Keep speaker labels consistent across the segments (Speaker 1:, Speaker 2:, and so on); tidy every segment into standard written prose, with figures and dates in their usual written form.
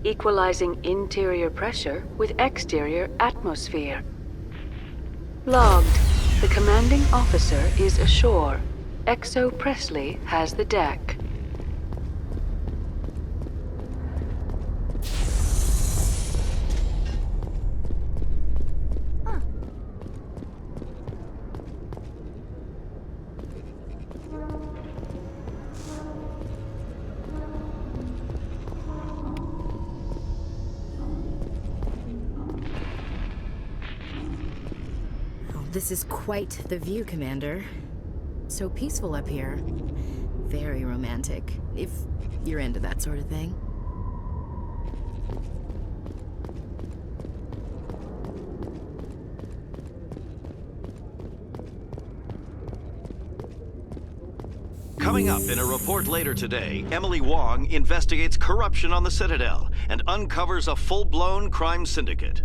Speaker 1: equalizing interior pressure with exterior atmosphere. Logged. The commanding officer is ashore. Exo Presley has the deck.
Speaker 2: This is quite the view, Commander. So peaceful up here. Very romantic, if you're into that sort of thing.
Speaker 3: Coming up in a report later today, Emily Wong investigates corruption on the Citadel and uncovers a full-blown crime syndicate.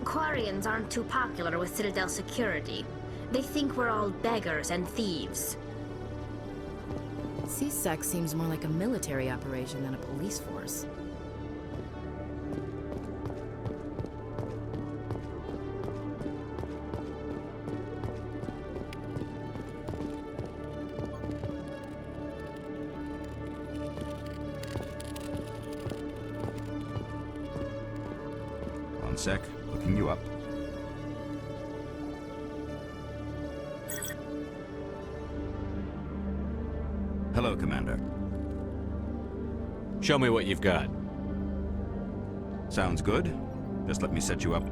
Speaker 4: Quarians aren't too popular with Citadel security. They think we're all beggars and thieves.
Speaker 2: C-Sec seems more like a military operation than a police force.
Speaker 5: One sec. Looking you up. Hello, Commander.
Speaker 6: Show me what you've got.
Speaker 5: Sounds good. Just let me set you up.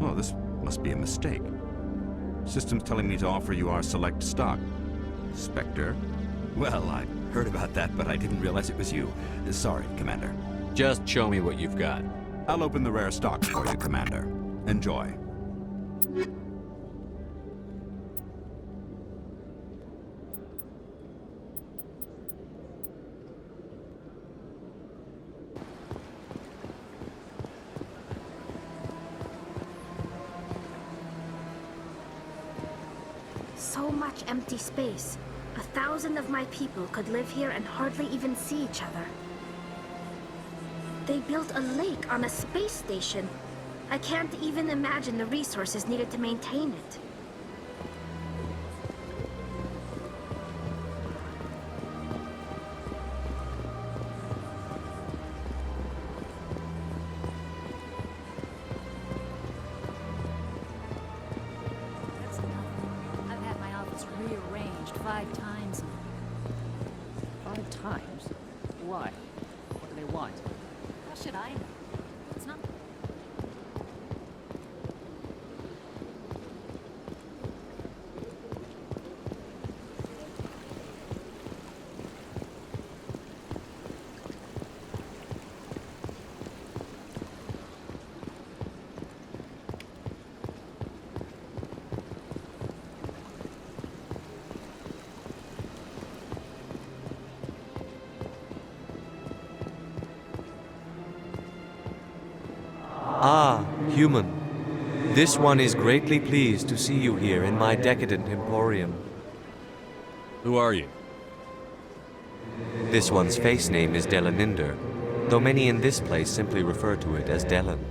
Speaker 5: Oh, this must be a mistake. System's telling me to offer you our select stock. Spectre? Well, I heard about that, but I didn't realize it was you. Sorry, Commander.
Speaker 6: Just show me what you've got.
Speaker 5: I'll open the rare stock for you, Commander. Enjoy.
Speaker 4: So much empty space. 1,000 of my people could live here and hardly even see each other. They built a lake on a space station. I can't even imagine the resources needed to maintain it.
Speaker 7: That's enough. I've had my office rearranged 5 times.
Speaker 8: 5 times? Why? What do they want?
Speaker 7: How should I know? It's not...
Speaker 9: Ah, human. This one is greatly pleased to see you here in my decadent emporium.
Speaker 6: Who are you?
Speaker 9: This one's face name is Delaninder, though many in this place simply refer to it as Delan.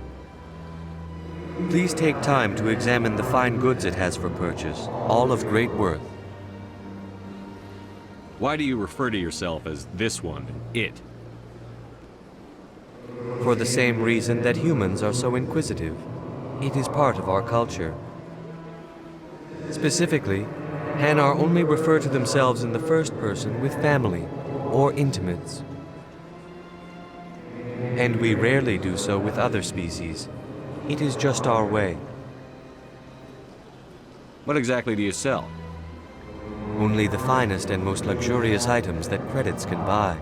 Speaker 9: Please take time to examine the fine goods it has for purchase, all of great worth.
Speaker 6: Why do you refer to yourself as this one and it?
Speaker 9: For the same reason that humans are so inquisitive. It is part of our culture. Specifically, Hanar only refer to themselves in the first person with family or intimates. And we rarely do so with other species. It is just our way.
Speaker 6: What exactly do you sell?
Speaker 9: Only the finest and most luxurious items that credits can buy.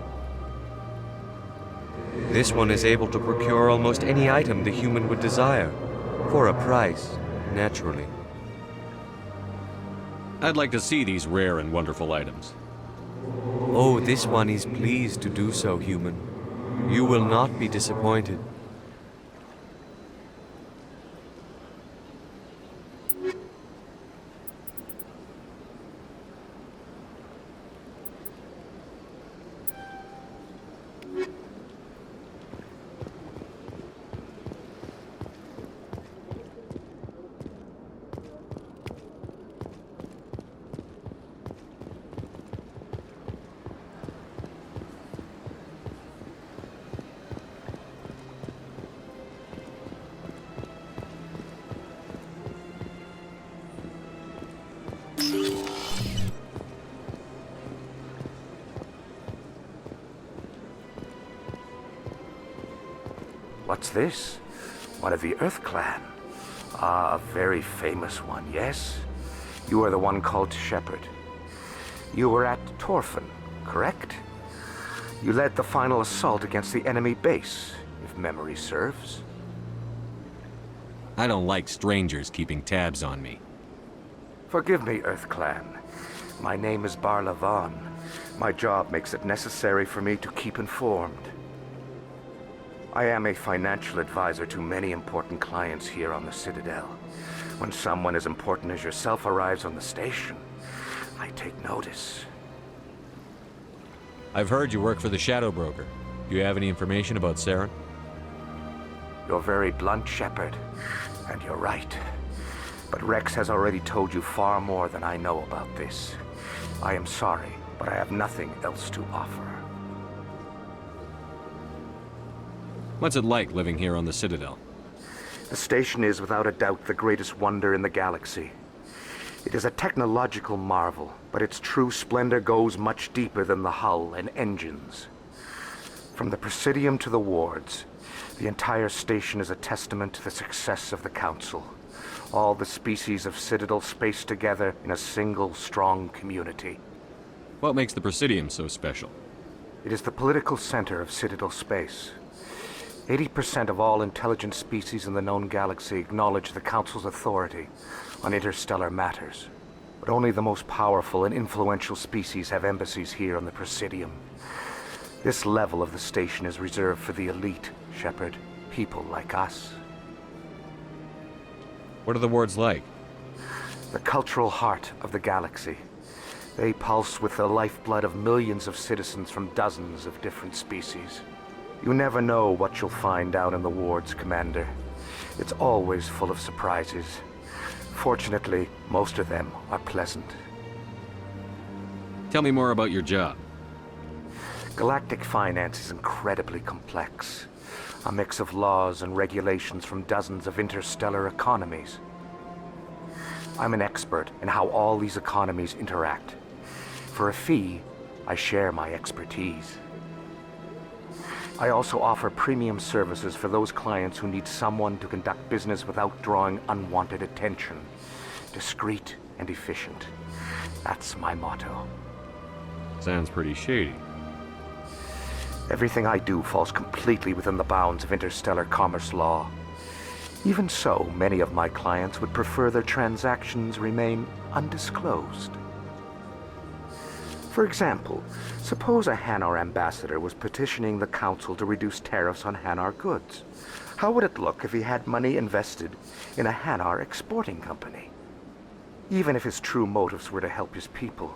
Speaker 9: This one is able to procure almost any item the human would desire. For a price, naturally.
Speaker 6: I'd like to see these rare and wonderful items.
Speaker 9: Oh, this one is pleased to do so, human. You will not be disappointed.
Speaker 10: What's this? One of the Earth Clan. Ah, a very famous one, yes? You are the one called Shepard. You were at Torfan, correct? You led the final assault against the enemy base, if memory serves.
Speaker 6: I don't like strangers keeping tabs on me.
Speaker 10: Forgive me, Earth Clan. My name is Barla Vaughn. My job makes it necessary for me to keep informed. I am a financial advisor to many important clients here on the Citadel. When someone as important as yourself arrives on the station, I take notice.
Speaker 6: I've heard you work for the Shadow Broker. Do you have any information about Saren?
Speaker 10: You're very blunt, Shepard, and you're right. But Rex has already told you far more than I know about this. I am sorry, but I have nothing else to offer.
Speaker 6: What's it like living here on the Citadel?
Speaker 10: The station is without a doubt the greatest wonder in the galaxy. It is a technological marvel, but its true splendor goes much deeper than the hull and engines. From the Presidium to the wards, the entire station is a testament to the success of the Council. All the species of Citadel spaced together in a single strong community.
Speaker 6: What makes the Presidium so special?
Speaker 10: It is the political center of Citadel space. 80% of all intelligent species in the known galaxy acknowledge the Council's authority on interstellar matters. But only the most powerful and influential species have embassies here on the Presidium. This level of the station is reserved for the elite, Shepard. People like us.
Speaker 6: What are the wards like?
Speaker 10: The cultural heart of the galaxy. They pulse with the lifeblood of millions of citizens from dozens of different species. You never know what you'll find down in the wards, Commander. It's always full of surprises. Fortunately, most of them are pleasant.
Speaker 6: Tell me more about your job.
Speaker 10: Galactic finance is incredibly complex. A mix of laws and regulations from dozens of interstellar economies. I'm an expert in how all these economies interact. For a fee, I share my expertise. I also offer premium services for those clients who need someone to conduct business without drawing unwanted attention. Discreet and efficient. That's my motto.
Speaker 6: Sounds pretty shady.
Speaker 10: Everything I do falls completely within the bounds of interstellar commerce law. Even so, many of my clients would prefer their transactions remain undisclosed. For example, suppose a Hanar ambassador was petitioning the Council to reduce tariffs on Hanar goods. How would it look if he had money invested in a Hanar exporting company? Even if his true motives were to help his people,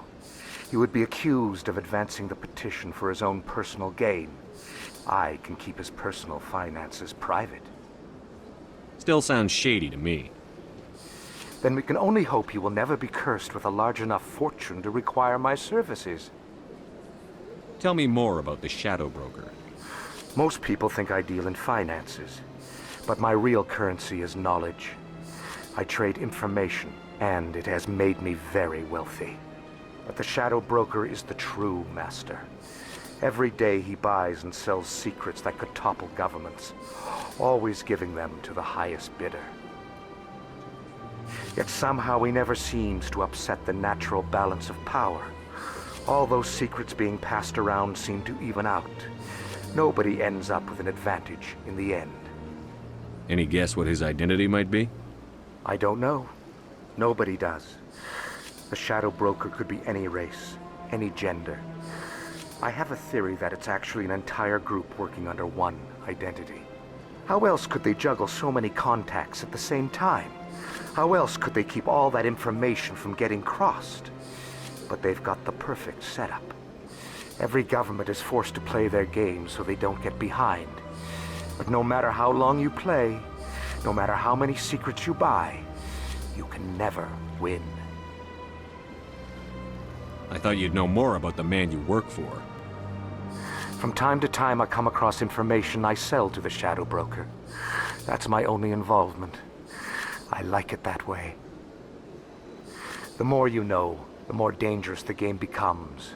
Speaker 10: he would be accused of advancing the petition for his own personal gain. I can keep his personal finances private.
Speaker 6: Still sounds shady to me.
Speaker 10: Then we can only hope he will never be cursed with a large enough fortune to require my services.
Speaker 6: Tell me more about the Shadow Broker.
Speaker 10: Most people think I deal in finances, but my real currency is knowledge. I trade information, and it has made me very wealthy. But the Shadow Broker is the true master. Every day he buys and sells secrets that could topple governments, always giving them to the highest bidder. Yet somehow he never seems to upset the natural balance of power. All those secrets being passed around seem to even out. Nobody ends up with an advantage in the end.
Speaker 6: Any guess what his identity might be?
Speaker 10: I don't know. Nobody does. The Shadow Broker could be any race, any gender. I have a theory that it's actually an entire group working under one identity. How else could they juggle so many contacts at the same time? How else could they keep all that information from getting crossed? But they've got the perfect setup. Every government is forced to play their game so they don't get behind. But no matter how long you play, no matter how many secrets you buy, you can never win.
Speaker 6: I thought you'd know more about the man you work for.
Speaker 10: From time to time, I come across information I sell to the Shadow Broker. That's my only involvement. I like it that way. The more you know, the more dangerous the game becomes.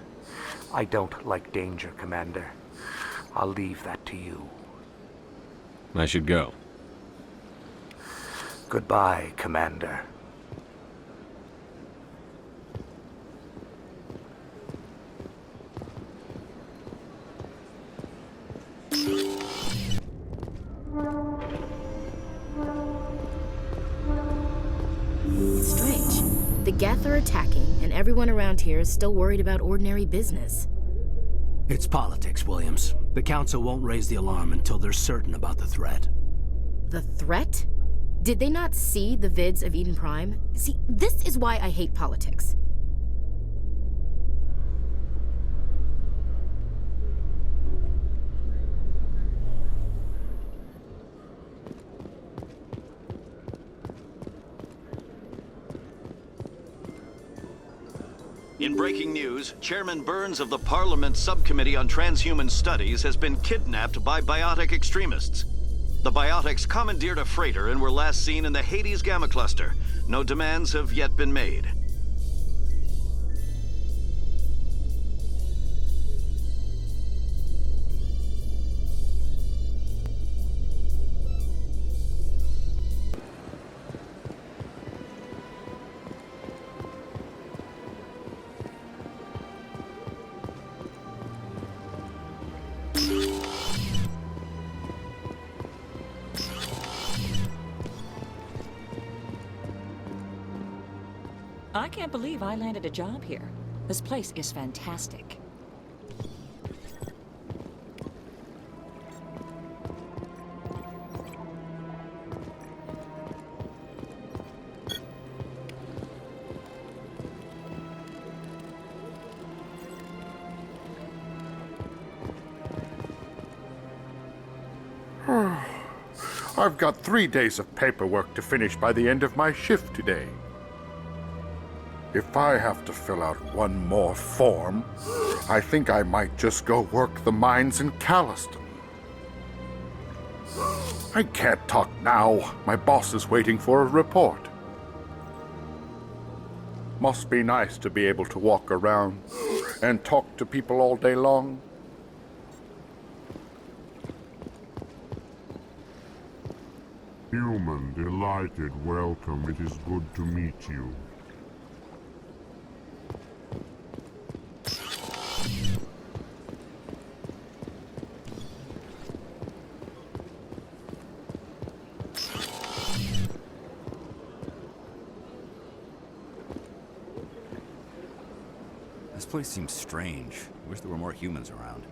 Speaker 10: I don't like danger, Commander. I'll leave that to you.
Speaker 6: I should go.
Speaker 10: Goodbye, Commander.
Speaker 2: It's strange. The Geth are attacking, and everyone around here is still worried about ordinary business.
Speaker 11: It's politics, Williams. The Council won't raise the alarm until they're certain about the threat.
Speaker 2: The threat? Did they not see the vids of Eden Prime? See, this is why I hate politics.
Speaker 3: In breaking news, Chairman Burns of the Parliament Subcommittee on Transhuman Studies has been kidnapped by biotic extremists. The biotics commandeered a freighter and were last seen in the Hades Gamma Cluster. No demands have yet been made.
Speaker 12: I can't believe I landed a job here. This place is fantastic.
Speaker 13: I've got 3 days of paperwork to finish by the end of my shift today. If I have to fill out one more form, I think I might just go work the mines in Calliston. I can't talk now. My boss is waiting for a report. Must be nice to be able to walk around and talk to people all day long.
Speaker 14: Human, delighted, welcome. It is good to meet you.
Speaker 5: This place seems strange. I wish there were more humans around.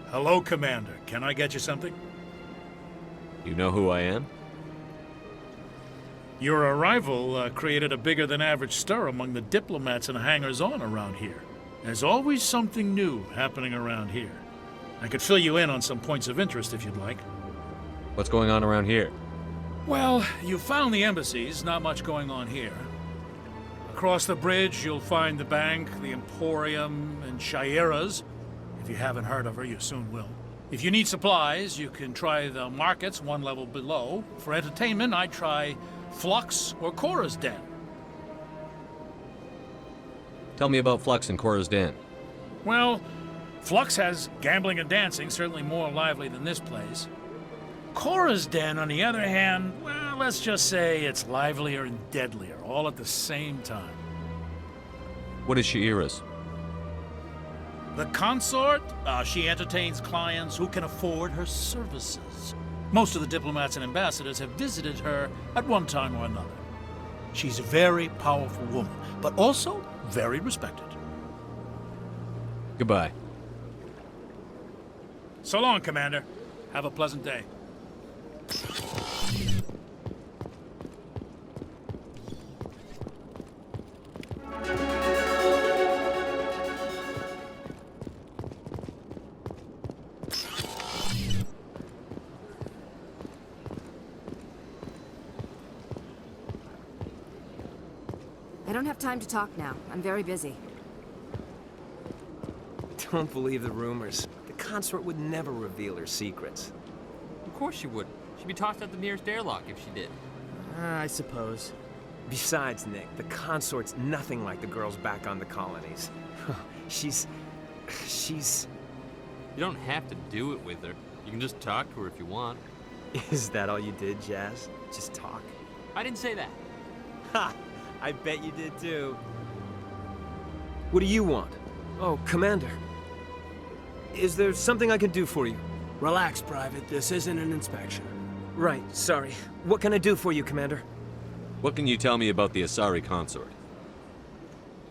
Speaker 15: Hello, Commander. Can I get you something?
Speaker 6: You know who I am?
Speaker 15: Your arrival created a bigger-than-average stir among the diplomats and hangers-on around here. There's always something new happening around here. I could fill you in on some points of interest if you'd like.
Speaker 6: What's going on around here?
Speaker 15: Well, you found the embassies, not much going on here. Across the bridge, you'll find the bank, the Emporium, and Shayera's. If you haven't heard of her, you soon will. If you need supplies, you can try the markets one level below. For entertainment, I'd try Flux or Cora's Den.
Speaker 6: Tell me about Flux and Cora's Den.
Speaker 15: Well, Flux has gambling and dancing, certainly more lively than this place. Cora's Den, on the other hand, well, let's just say it's livelier and deadlier, all at the same time.
Speaker 6: What is Sha'ira's?
Speaker 15: The consort? She entertains clients who can afford her services. Most of the diplomats and ambassadors have visited her at one time or another. She's a very powerful woman, but also very respected.
Speaker 6: Goodbye.
Speaker 15: So long, Commander. Have a pleasant day.
Speaker 16: I don't have time to talk now. I'm very busy.
Speaker 17: Don't believe the rumors. The consort would never reveal her secrets.
Speaker 18: Of course she wouldn't. She'd be tossed out the nearest airlock if she did.
Speaker 17: I suppose. Besides, Nick, the consort's nothing like the girls back on the colonies. She's...
Speaker 18: You don't have to do it with her. You can just talk to her if you want.
Speaker 17: Is that all you did, Jazz? Just talk?
Speaker 18: I didn't say that.
Speaker 17: Ha! I bet you did too. What do you want? Oh, Commander. Is there something I can do for you?
Speaker 11: Relax, Private. This isn't an inspection.
Speaker 17: Right, sorry. What can I do for you, Commander?
Speaker 6: What can you tell me about the Asari consort?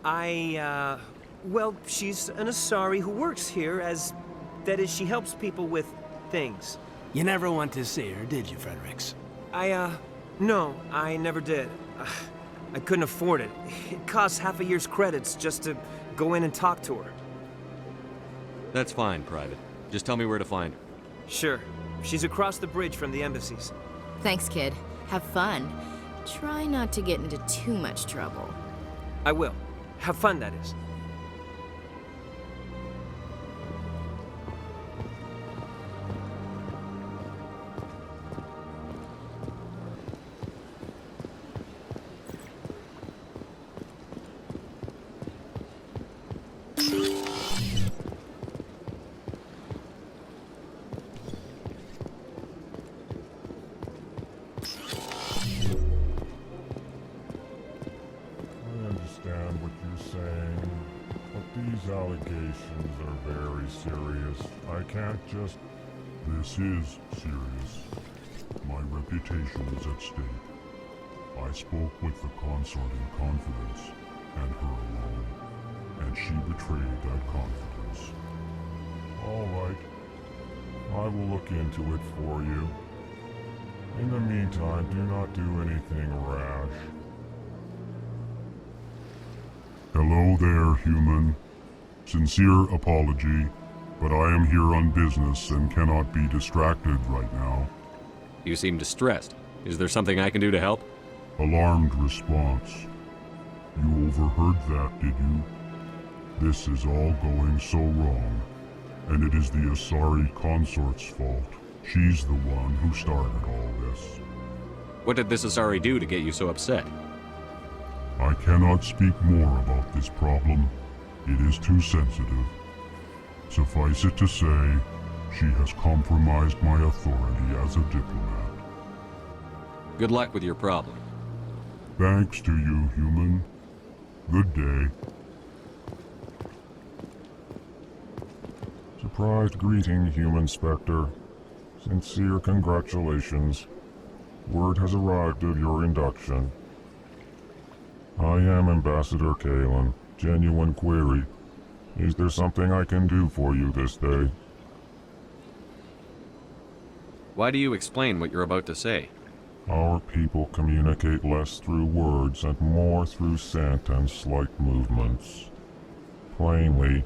Speaker 17: Well, she's an Asari who works here as... That is, she helps people with things.
Speaker 11: You never went to see her, did you, Fredericks?
Speaker 17: No, I never did. I couldn't afford it. It costs half a year's credits just to go in and talk to her.
Speaker 6: That's fine, Private. Just tell me where to find her.
Speaker 17: Sure. She's across the bridge from the embassies.
Speaker 2: Thanks, kid. Have fun. Try not to get into too much trouble.
Speaker 17: I will. Have fun, that is.
Speaker 14: Allegations are very serious. I can't just... This is serious. My reputation is at stake. I spoke with the consort in confidence, and her alone, and she betrayed that confidence. All right. I will look into it for you. In the meantime, do not do anything rash. Hello there, human. Sincere apology, but I am here on business and cannot be distracted right now.
Speaker 6: You seem distressed. Is there something I can do to help?
Speaker 14: Alarmed response. You overheard that, did you? This is all going so wrong, and it is the Asari consort's fault. She's the one who started all this.
Speaker 6: What did this Asari do to get you so upset?
Speaker 14: I cannot speak more about this problem. It is too sensitive. Suffice it to say, she has compromised my authority as a diplomat.
Speaker 6: Good luck with your problem.
Speaker 14: Thanks to you, human. Good day. Surprised greeting, Human Spectre. Sincere congratulations. Word has arrived of your induction. I am Ambassador Kalen. Genuine query. Is there something I can do for you this day?
Speaker 6: Why do you explain what you're about to say?
Speaker 14: Our people communicate less through words and more through scent and slight movements. Plainly,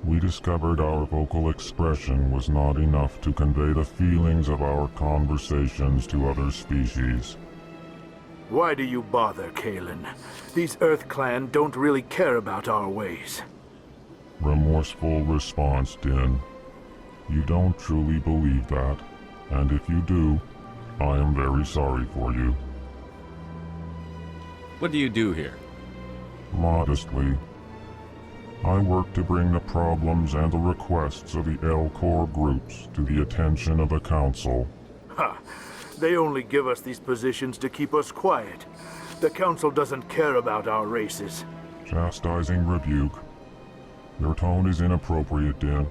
Speaker 14: we discovered our vocal expression was not enough to convey the feelings of our conversations to other species.
Speaker 19: Why do you bother, Kalen? These Earth Clan don't really care about our ways.
Speaker 14: Remorseful response, Din. You don't truly believe that, and if you do, I am very sorry for you.
Speaker 6: What do you do here?
Speaker 14: Modestly, I work to bring the problems and the requests of the Elcor groups to the attention of the Council.
Speaker 19: Ha! They only give us these positions to keep us quiet. The Council doesn't care about our races.
Speaker 14: Chastising rebuke. Your tone is inappropriate, Din.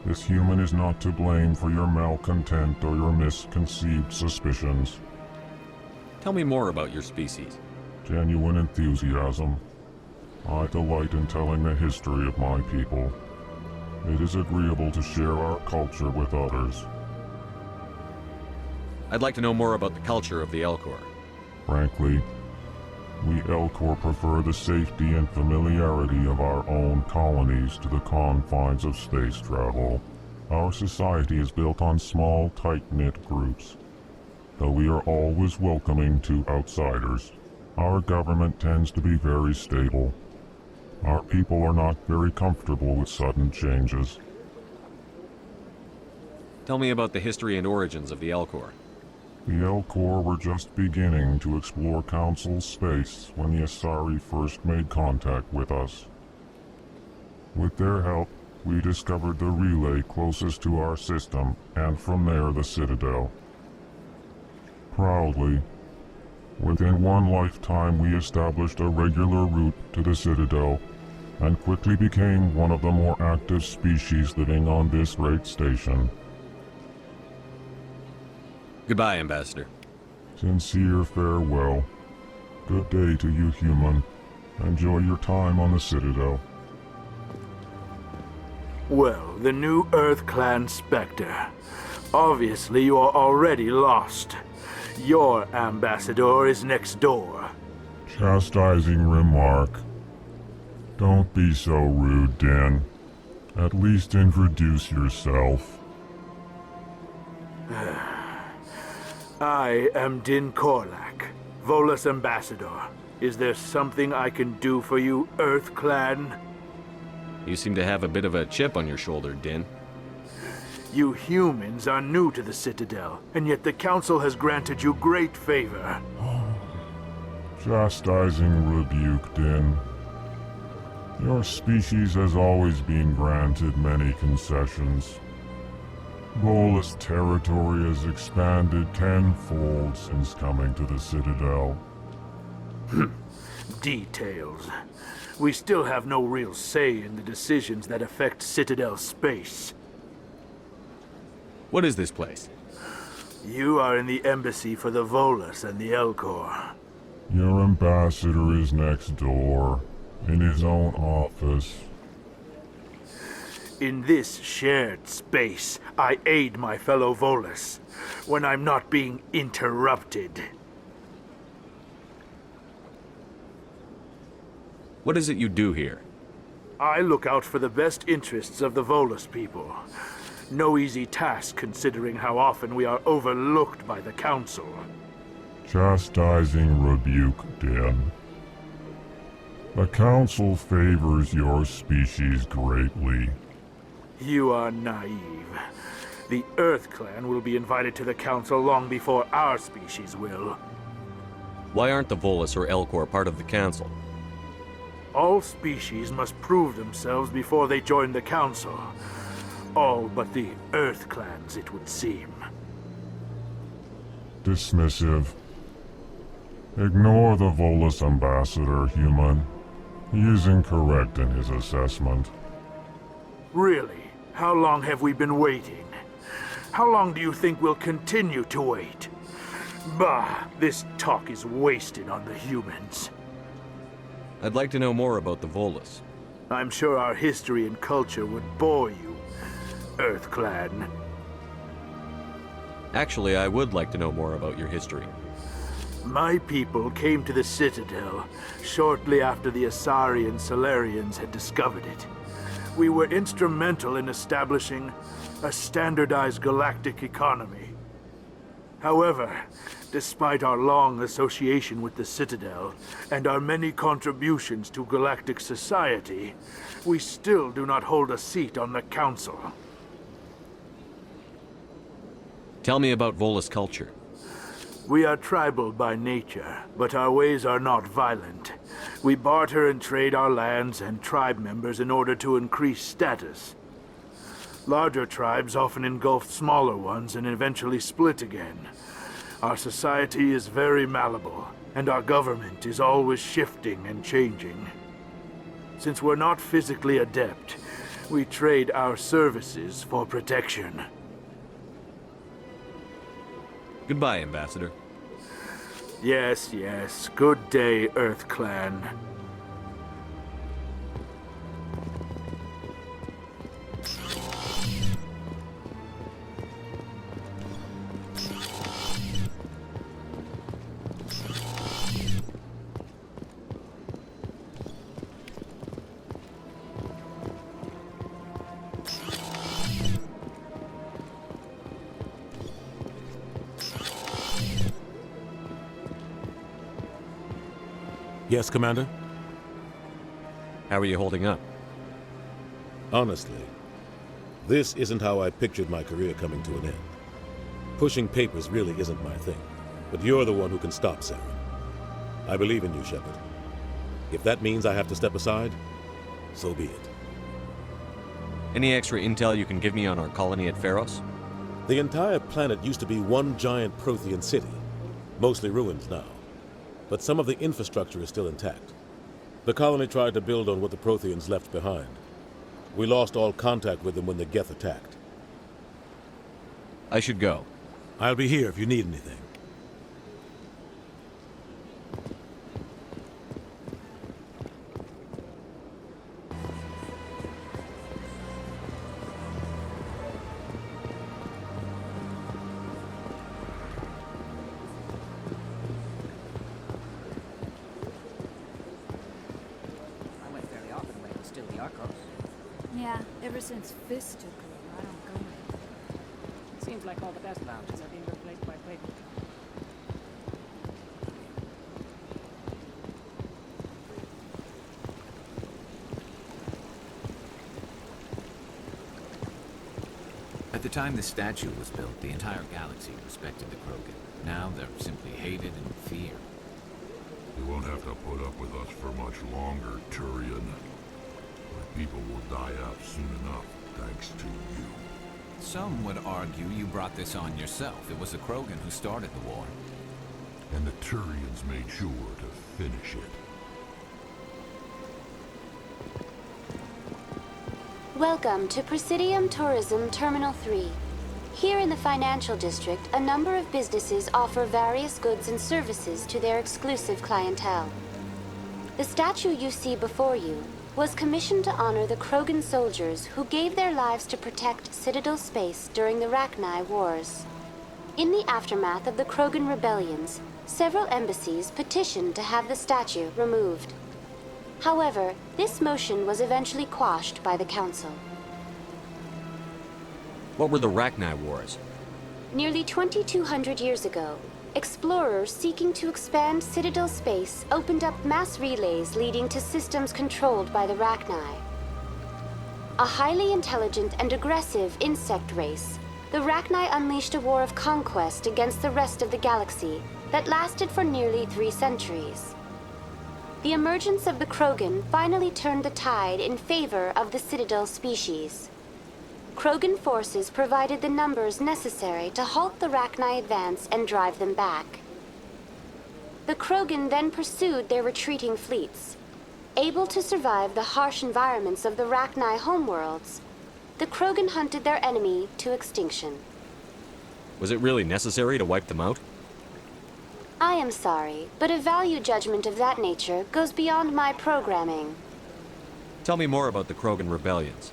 Speaker 14: This human is not to blame for your malcontent or your misconceived suspicions.
Speaker 6: Tell me more about your species.
Speaker 14: Genuine enthusiasm. I delight in telling the history of my people. It is agreeable to share our culture with others.
Speaker 6: I'd like to know more about the culture of the Elcor.
Speaker 14: Frankly, we Elcor prefer the safety and familiarity of our own colonies to the confines of space travel. Our society is built on small, tight-knit groups, though we are always welcoming to outsiders. Our government tends to be very stable. Our people are not very comfortable with sudden changes.
Speaker 6: Tell me about the history and origins of the Elcor.
Speaker 14: The Elcor were just beginning to explore Council space when the Asari first made contact with us. With their help, we discovered the relay closest to our system, and from there the Citadel. Proudly, within one lifetime we established a regular route to the Citadel, and quickly became one of the more active species living on this great station.
Speaker 6: Goodbye, Ambassador.
Speaker 14: Sincere farewell. Good day to you, human. Enjoy your time on the Citadel.
Speaker 19: Well, the new Earth Clan Spectre. Obviously you are already lost. Your ambassador is next door.
Speaker 14: Chastising remark. Don't be so rude, Din. At least introduce yourself.
Speaker 19: I am Din Korlak, Volus Ambassador. Is there something I can do for you, Earth Clan?
Speaker 6: You seem to have a bit of a chip on your shoulder, Din.
Speaker 19: You humans are new to the Citadel, and yet the Council has granted you great favor.
Speaker 14: Chastising rebuke, Din. Your species has always been granted many concessions. Volus territory has expanded tenfold since coming to the Citadel.
Speaker 19: Details. We still have no real say in the decisions that affect Citadel space.
Speaker 6: What is this place?
Speaker 19: You are in the embassy for the Volus and the Elcor.
Speaker 14: Your ambassador is next door, in his own office.
Speaker 19: In this shared space, I aid my fellow Volus when I'm not being interrupted.
Speaker 6: What is it you do here?
Speaker 19: I look out for the best interests of the Volus people. No easy task considering how often we are overlooked by the Council.
Speaker 14: Chastising rebuke, Din. The Council favors your species greatly.
Speaker 19: You are naive. The Earth Clan will be invited to the Council long before our species will.
Speaker 6: Why aren't the Volus or Elcor part of the Council?
Speaker 19: All species must prove themselves before they join the Council. All but the Earth Clans, it would seem.
Speaker 14: Dismissive. Ignore the Volus ambassador, human. He is incorrect in his assessment.
Speaker 19: Really? How long have we been waiting? How long do you think we'll continue to wait? Bah, this talk is wasted on the humans.
Speaker 6: I'd like to know more about the Volus.
Speaker 19: I'm sure our history and culture would bore you, Earth Clan.
Speaker 6: Actually, I would like to know more about your history.
Speaker 19: My people came to the Citadel shortly after the Asari and Salarians had discovered it. We were instrumental in establishing a standardized galactic economy. However, despite our long association with the Citadel and our many contributions to galactic society, we still do not hold a seat on the Council.
Speaker 6: Tell me about Volus culture.
Speaker 19: We are tribal by nature, but our ways are not violent. We barter and trade our lands and tribe members in order to increase status. Larger tribes often engulf smaller ones and eventually split again. Our society is very malleable, And our government is always shifting and changing. Since we're not physically adept, we trade our services for protection.
Speaker 20: Goodbye, Ambassador.
Speaker 19: Yes, yes. Good day, Earth Clan.
Speaker 21: Yes, Commander?
Speaker 6: How are you holding up?
Speaker 21: Honestly, this isn't how I pictured my career coming to an end. Pushing papers really isn't my thing, but you're the one who can stop Saren. I believe in you, Shepard. If that means I have to step aside, so be it.
Speaker 6: Any extra intel you can give me on our colony at Pharos?
Speaker 21: The entire planet used to be one giant Prothean city, mostly ruins now. But some of the infrastructure is still intact. The colony tried to build on what the Protheans left behind. We lost all contact with them when the Geth attacked.
Speaker 6: I should go.
Speaker 21: I'll be here if you need anything.
Speaker 7: Yeah, ever since Fist took over, I don't go anymore.
Speaker 8: Seems like all the best lounges are being replaced by Playboy.
Speaker 22: At the time the statue was built, the entire galaxy respected the Krogan. Now they're simply hated and feared.
Speaker 14: You won't have to put up with us for much longer, Turian. My people will die out soon enough, thanks to you.
Speaker 22: Some would argue you brought this on yourself. It was the Krogan who started the war.
Speaker 14: And the Turians made sure to finish it.
Speaker 23: Welcome to Presidium Tourism Terminal 3. Here in the financial district, a number of businesses offer various goods and services to their exclusive clientele. The statue you see before you was commissioned to honor the Krogan soldiers who gave their lives to protect Citadel space during the Rachni Wars. In the aftermath of the Krogan rebellions, several embassies petitioned to have the statue removed. However, this motion was eventually quashed by the Council.
Speaker 6: What were the Rachni Wars?
Speaker 23: Nearly 2,200 years ago, explorers seeking to expand Citadel space opened up mass relays leading to systems controlled by the Rachni. A highly intelligent and aggressive insect race, the Rachni unleashed a war of conquest against the rest of the galaxy that lasted for nearly 3 centuries. The emergence of the Krogan finally turned the tide in favor of the Citadel species. Krogan forces provided the numbers necessary to halt the Rachni advance and drive them back. The Krogan then pursued their retreating fleets. Able to survive the harsh environments of the Rachni homeworlds, the Krogan hunted their enemy to extinction.
Speaker 6: Was it really necessary to wipe them out?
Speaker 23: I am sorry, but a value judgment of that nature goes beyond my programming.
Speaker 6: Tell me more about the Krogan rebellions.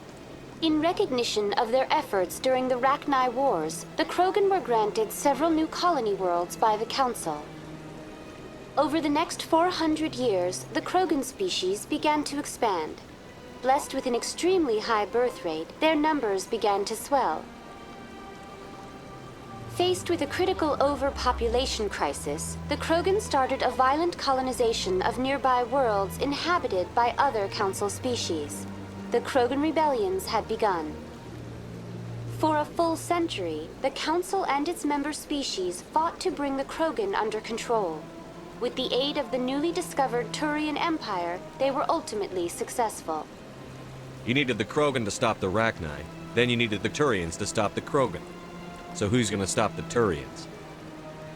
Speaker 23: In recognition of their efforts during the Rachni Wars, the Krogan were granted several new colony worlds by the Council. Over the next 400 years, the Krogan species began to expand. Blessed with an extremely high birth rate, their numbers began to swell. Faced with a critical overpopulation crisis, the Krogan started a violent colonization of nearby worlds inhabited by other Council species. The Krogan rebellions had begun. For a full century, the Council and its member species fought to bring the Krogan under control. With the aid of the newly discovered Turian Empire, they were ultimately successful.
Speaker 6: You needed the Krogan to stop the Rachni, then you needed the Turians to stop the Krogan. So who's gonna stop the Turians?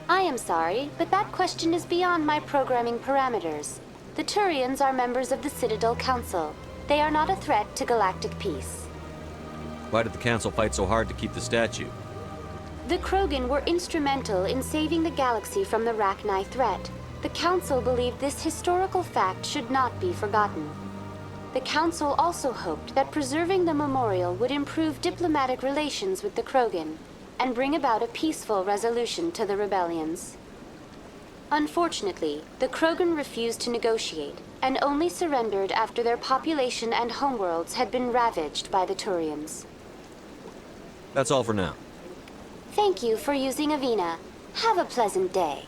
Speaker 23: I am sorry, but that question is beyond my programming parameters. The Turians are members of the Citadel Council. They are not a threat to galactic peace.
Speaker 6: Why did the Council fight so hard to keep the statue?
Speaker 23: The Krogan were instrumental in saving the galaxy from the Rachni threat. The Council believed this historical fact should not be forgotten. The Council also hoped that preserving the memorial would improve diplomatic relations with the Krogan and bring about a peaceful resolution to the rebellions. Unfortunately, the Krogan refused to negotiate and only surrendered after their population and homeworlds had been ravaged by the Turians.
Speaker 6: That's all for now.
Speaker 23: Thank you for using Avina. Have a pleasant day.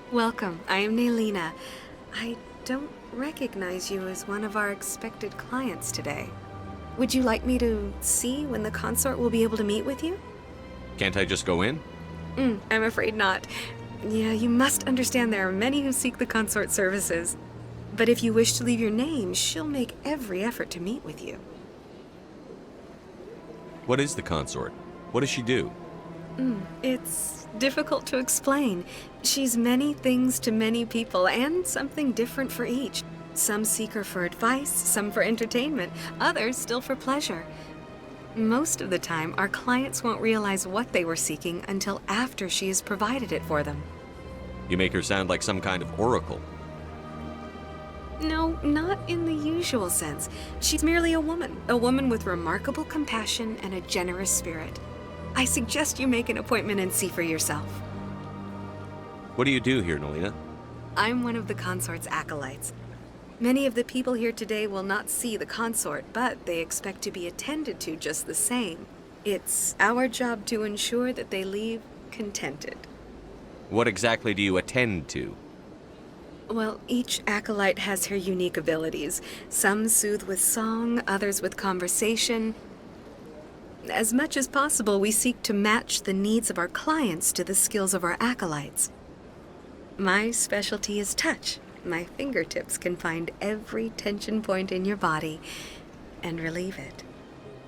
Speaker 1: Welcome. I am Nelina. I don't recognize you as one of our expected clients today. Would you like me to see when the consort will be able to meet with you?
Speaker 6: Can't I just go in?
Speaker 1: I'm afraid not. Yeah, you must understand there are many who seek the consort services. But if you wish to leave your name, she'll make every effort to meet with you.
Speaker 6: What is the consort? What does she do?
Speaker 1: It's difficult to explain. She's many things to many people, and something different for each. Some seek her for advice, some for entertainment, others still for pleasure. Most of the time, our clients won't realize what they were seeking until after she has provided it for them.
Speaker 6: You make her sound like some kind of oracle.
Speaker 1: No, not in the usual sense. She's merely a woman with remarkable compassion and a generous spirit. I suggest you make an appointment and see for yourself.
Speaker 6: What do you do here, Nelina?
Speaker 1: I'm one of the consort's acolytes. Many of the people here today will not see the consort, but they expect to be attended to just the same. It's our job to ensure that they leave contented.
Speaker 6: What exactly do you attend to?
Speaker 1: Well, each acolyte has her unique abilities. Some soothe with song, others with conversation. As much as possible, we seek to match the needs of our clients to the skills of our acolytes. My specialty is touch. My fingertips can find every tension point in your body and relieve it.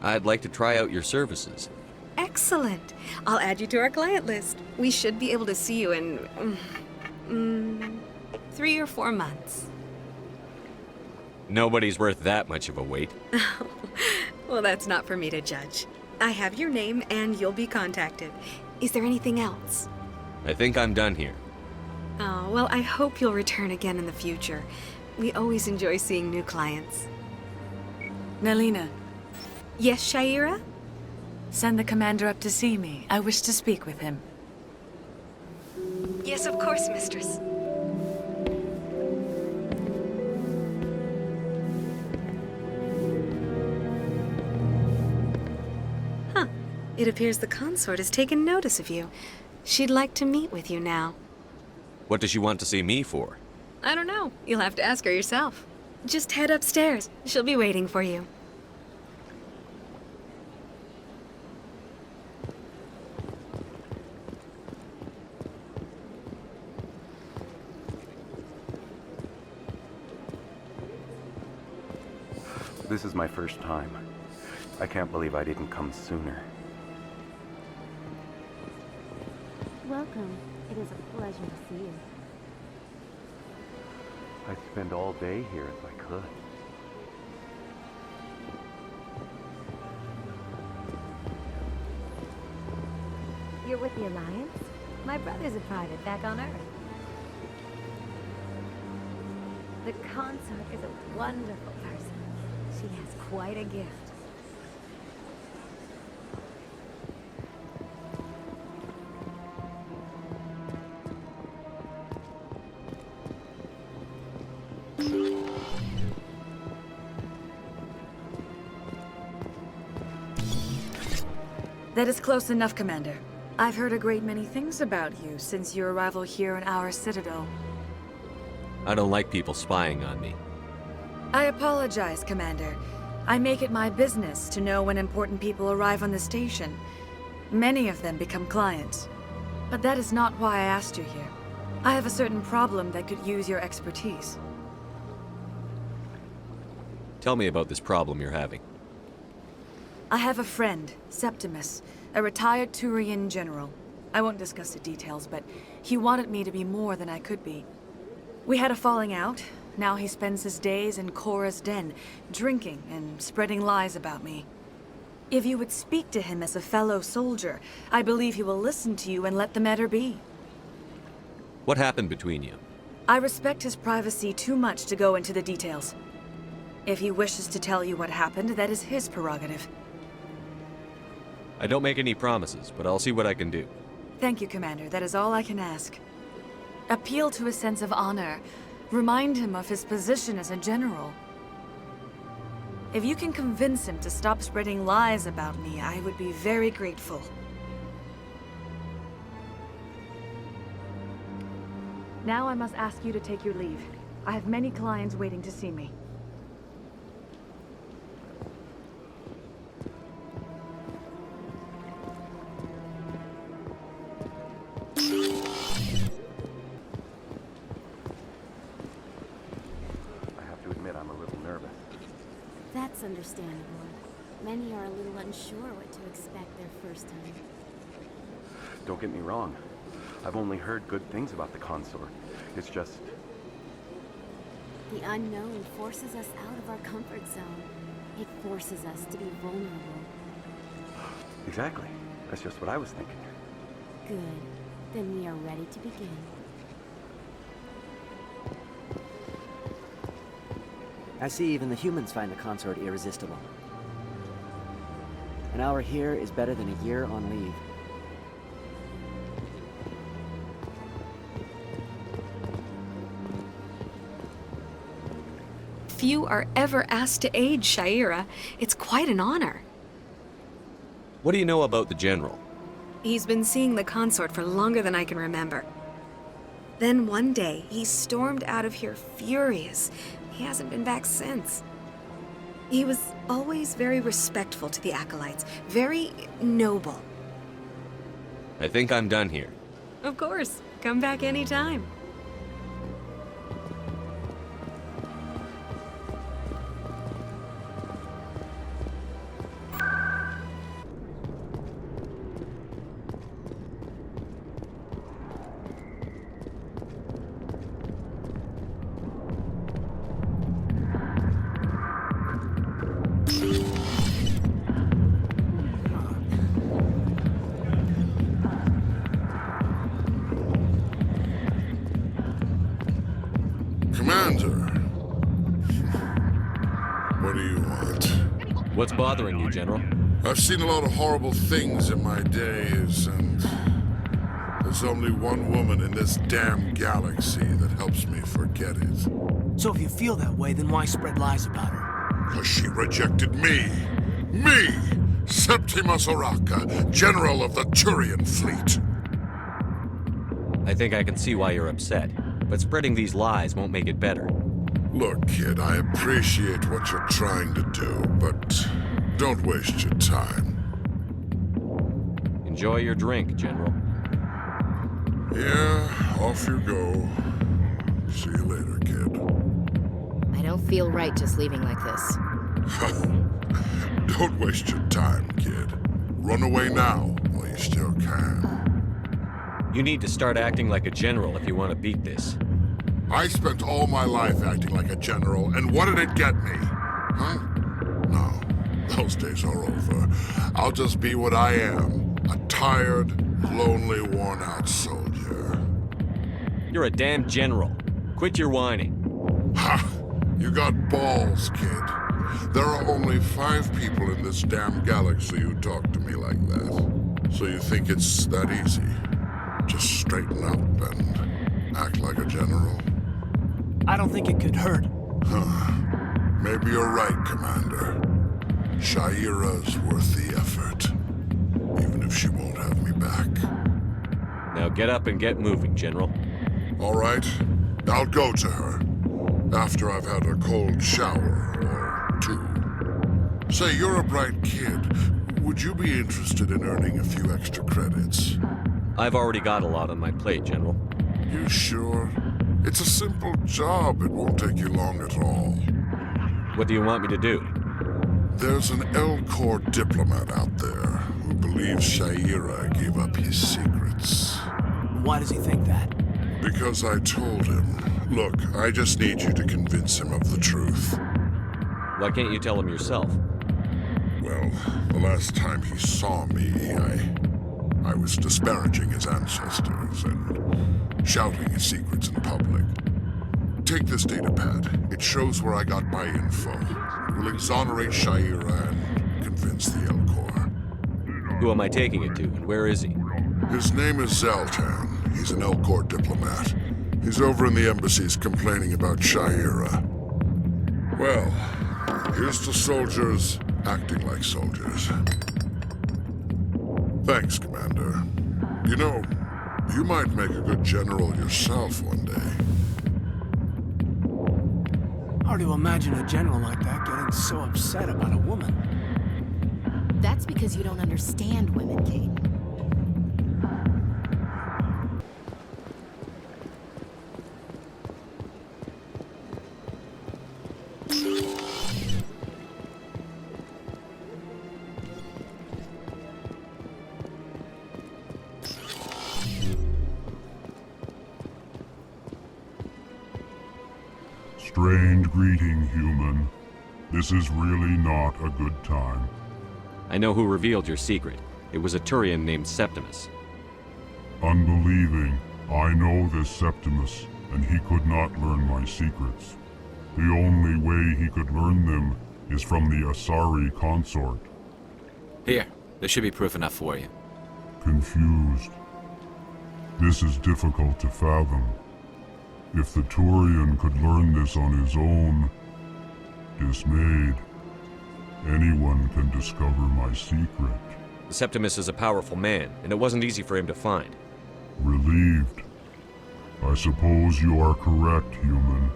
Speaker 6: I'd like to try out your services.
Speaker 1: Excellent. I'll add you to our client list. We should be able to see you in 3 or 4 months.
Speaker 6: Nobody's worth that much of a wait.
Speaker 1: Well, that's not for me to judge. I have your name and you'll be contacted. Is there anything else?
Speaker 6: I think I'm done here.
Speaker 1: Oh, well, I hope you'll return again in the future. We always enjoy seeing new clients.
Speaker 4: Nelina.
Speaker 1: Yes, Sha'ira?
Speaker 4: Send the commander up to see me. I wish to speak with him.
Speaker 1: Yes, of course, mistress. Huh. It appears the consort has taken notice of you. She'd like to meet with you now.
Speaker 6: What does she want to see me for?
Speaker 1: I don't know. You'll have to ask her yourself. Just head upstairs. She'll be waiting for you.
Speaker 10: This is my first time. I can't believe I didn't come sooner.
Speaker 9: Welcome. It is a pleasure to see you.
Speaker 10: I'd spend all day here if I could.
Speaker 9: You're with the Alliance? My brother's a private back on Earth. The consort is a wonderful person. She has quite a gift.
Speaker 4: That is close enough, Commander. I've heard a great many things about you since your arrival here in our citadel.
Speaker 6: I don't like people spying on me.
Speaker 4: I apologize, Commander. I make it my business to know when important people arrive on the station. Many of them become clients. But that is not why I asked you here. I have a certain problem that could use your expertise.
Speaker 6: Tell me about this problem you're having.
Speaker 4: I have a friend, Septimus, a retired Turian general. I won't discuss the details, but he wanted me to be more than I could be. We had a falling out. Now he spends his days in Korra's den, drinking and spreading lies about me. If you would speak to him as a fellow soldier, I believe he will listen to you and let the matter be.
Speaker 6: What happened between you?
Speaker 4: I respect his privacy too much to go into the details. If he wishes to tell you what happened, that is his prerogative.
Speaker 6: I don't make any promises, but I'll see what I can do.
Speaker 4: Thank you, Commander. That is all I can ask. Appeal to his sense of honor. Remind him of his position as a general. If you can convince him to stop spreading lies about me, I would be very grateful. Now I must ask you to take your leave. I have many clients waiting to see me.
Speaker 9: That's understandable. Many are a little unsure what to expect their first time.
Speaker 3: Don't get me wrong. I've only heard good things about the consort. It's just...
Speaker 9: The unknown forces us out of our comfort zone. It forces us to be vulnerable.
Speaker 3: Exactly. That's just what I was thinking.
Speaker 9: Good. Then we are ready to begin.
Speaker 12: I see even the humans find the consort irresistible. An hour here is better than a year on leave.
Speaker 1: Few are ever asked to aid Sha'ira. It's quite an honor.
Speaker 6: What do you know about the General?
Speaker 1: He's been seeing the consort for longer than I can remember. Then one day, he stormed out of here furious. He hasn't been back since. He was always very respectful to the acolytes, very noble.
Speaker 6: I think I'm done here.
Speaker 1: Of course. Come back anytime.
Speaker 6: What's bothering you, General?
Speaker 14: I've seen a lot of horrible things in my days, and there's only one woman in this damn galaxy that helps me forget it.
Speaker 11: So if you feel that way, then why spread lies about her?
Speaker 14: Because she rejected me! Me! Septimus Oraka, General of the Turian Fleet!
Speaker 6: I think I can see why you're upset, but spreading these lies won't make it better.
Speaker 14: Look, kid, I appreciate what you're trying to do, but don't waste your time.
Speaker 6: Enjoy your drink, General.
Speaker 14: Yeah, off you go. See you later, kid.
Speaker 2: I don't feel right just leaving like this.
Speaker 14: Don't waste your time, kid. Run away now, while you still can.
Speaker 6: You need to start acting like a general if you want to beat this.
Speaker 14: I spent all my life acting like a general, and what did it get me? Huh? No, those days are over. I'll just be what I am. A tired, lonely, worn-out soldier.
Speaker 6: You're a damn general. Quit your whining.
Speaker 14: Ha! You got balls, kid. There are only 5 people in this damn galaxy who talk to me like that. So you think it's that easy? Just straighten up and act like a general?
Speaker 11: I don't think it could hurt.
Speaker 14: Huh. Maybe you're right, Commander. Sha'ira's worth the effort.
Speaker 5: even if she won't have me back.
Speaker 6: Now get up and get moving, General.
Speaker 5: All right, I'll go to her. After I've had a cold shower or two. Say, you're a bright kid. Would you be interested in earning a few extra credits?
Speaker 6: I've already got a lot on my plate, General.
Speaker 5: You sure? It's a simple job. It won't take you long at all.
Speaker 6: What do you want me to do?
Speaker 5: There's an Elcor diplomat out there who believes Sha'ira gave up his secrets.
Speaker 11: Why does he think that?
Speaker 5: Because I told him. Look, I just need you to convince him of the truth.
Speaker 6: Why can't you tell him yourself?
Speaker 5: Well, the last time he saw me, I was disparaging his ancestors and shouting his secrets in public. Take this datapad. It shows where I got my info. It will exonerate Sha'ira and convince the Elcor.
Speaker 6: Who am I taking it to, and where is he?
Speaker 5: His name is Zaltan. He's an Elcor diplomat. He's over in the embassies complaining about Sha'ira. Well, here's to soldiers acting like soldiers. Thanks, Commander. You know, you might make a good general yourself one day.
Speaker 11: Hard to imagine a general like that getting so upset about a woman.
Speaker 2: That's because you don't understand women, Kate.
Speaker 14: Strange greeting, human. This is really not a good time.
Speaker 6: I know who revealed your secret. It was a Turian named Septimus.
Speaker 14: Unbelieving. I know this Septimus, and he could not learn my secrets. The only way he could learn them is from the Asari consort.
Speaker 22: Here, there should be proof enough for you.
Speaker 14: Confused. This is difficult to fathom. If the Turian could learn this on his own, dismayed, anyone can discover my secret.
Speaker 6: Septimus is a powerful man, and it wasn't easy for him to find.
Speaker 14: Relieved. I suppose you are correct, human.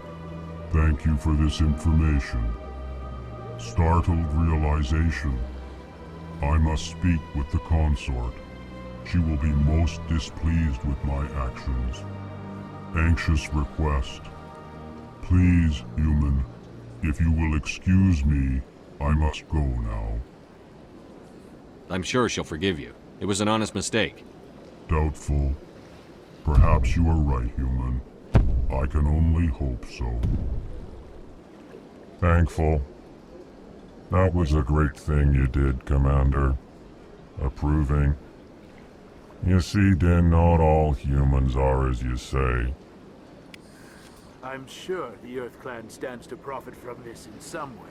Speaker 14: Thank you for this information. Startled realization. I must speak with the consort. She will be most displeased with my actions. Anxious request. Please, human, if you will excuse me, I must go now.
Speaker 6: I'm sure she'll forgive you. It was an honest mistake.
Speaker 14: Doubtful. Perhaps you are right, human. I can only hope so. Thankful. That was a great thing you did, Commander. Approving. You see, Din, not all humans are as you say.
Speaker 19: I'm sure the Earth Clan stands to profit from this in some way.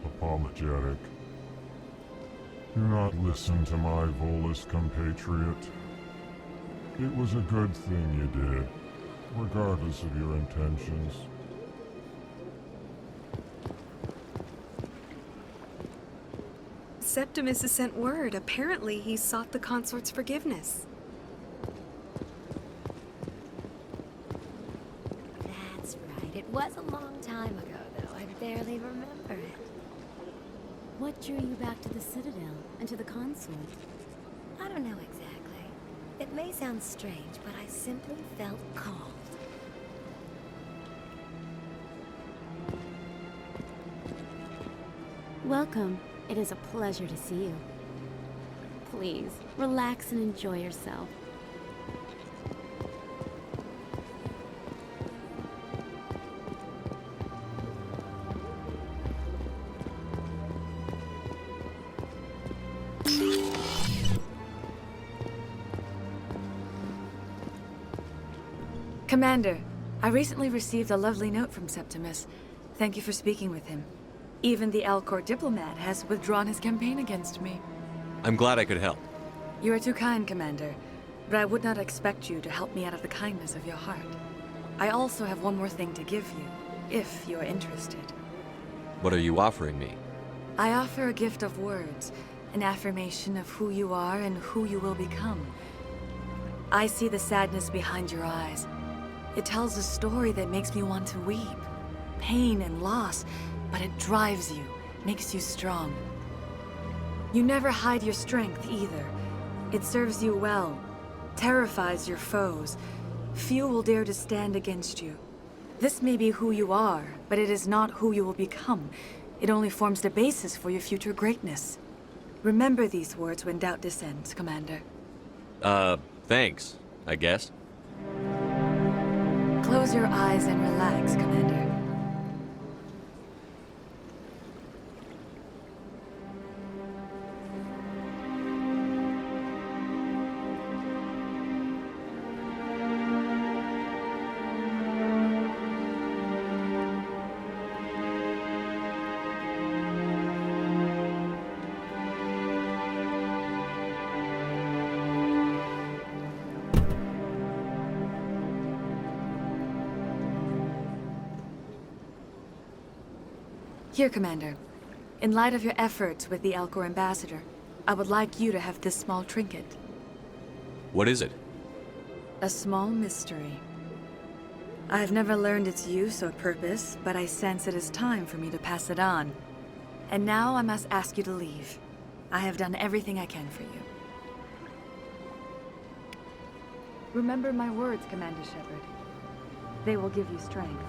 Speaker 14: Apologetic. Do not listen to my Volus compatriot. It was a good thing you did, regardless of your intentions.
Speaker 1: Septimus has sent word. Apparently, he sought the consort's forgiveness.
Speaker 9: That's right. It was a long time ago, though. I barely remember it.
Speaker 7: What drew you back to the Citadel and to the consort?
Speaker 9: I don't know exactly. It may sound strange, but I simply felt called.
Speaker 7: Welcome. It is a pleasure to see you. Please, relax and enjoy yourself.
Speaker 4: Commander, I recently received a lovely note from Septimus. Thank you for speaking with him. Even the Elcor diplomat has withdrawn his campaign against me.
Speaker 6: I'm glad I could help.
Speaker 4: You are too kind, Commander, but I would not expect you to help me out of the kindness of your heart. I also have one more thing to give you, if you are interested.
Speaker 6: What are you offering me?
Speaker 4: I offer a gift of words, An affirmation of who you are and who you will become. I see the sadness behind your eyes. It tells a story that makes me want to weep. Pain and loss, but it drives you, makes you strong. You never hide your strength either. It serves you well, terrifies your foes. Few will dare to stand against you. This may be who you are, but it is not who you will become. It only forms the basis for your future greatness. Remember these words when doubt descends, Commander.
Speaker 6: Thanks, I guess.
Speaker 4: Close your eyes and relax, Commander. Here, Commander. In light of your efforts with the Alcor Ambassador, I would like you to have this small trinket.
Speaker 6: What is it?
Speaker 4: A small mystery. I have never learned its use or purpose, but I sense it is time for me to pass it on. And now I must ask you to leave. I have done everything I can for you. Remember my words, Commander Shepard. They will give you strength.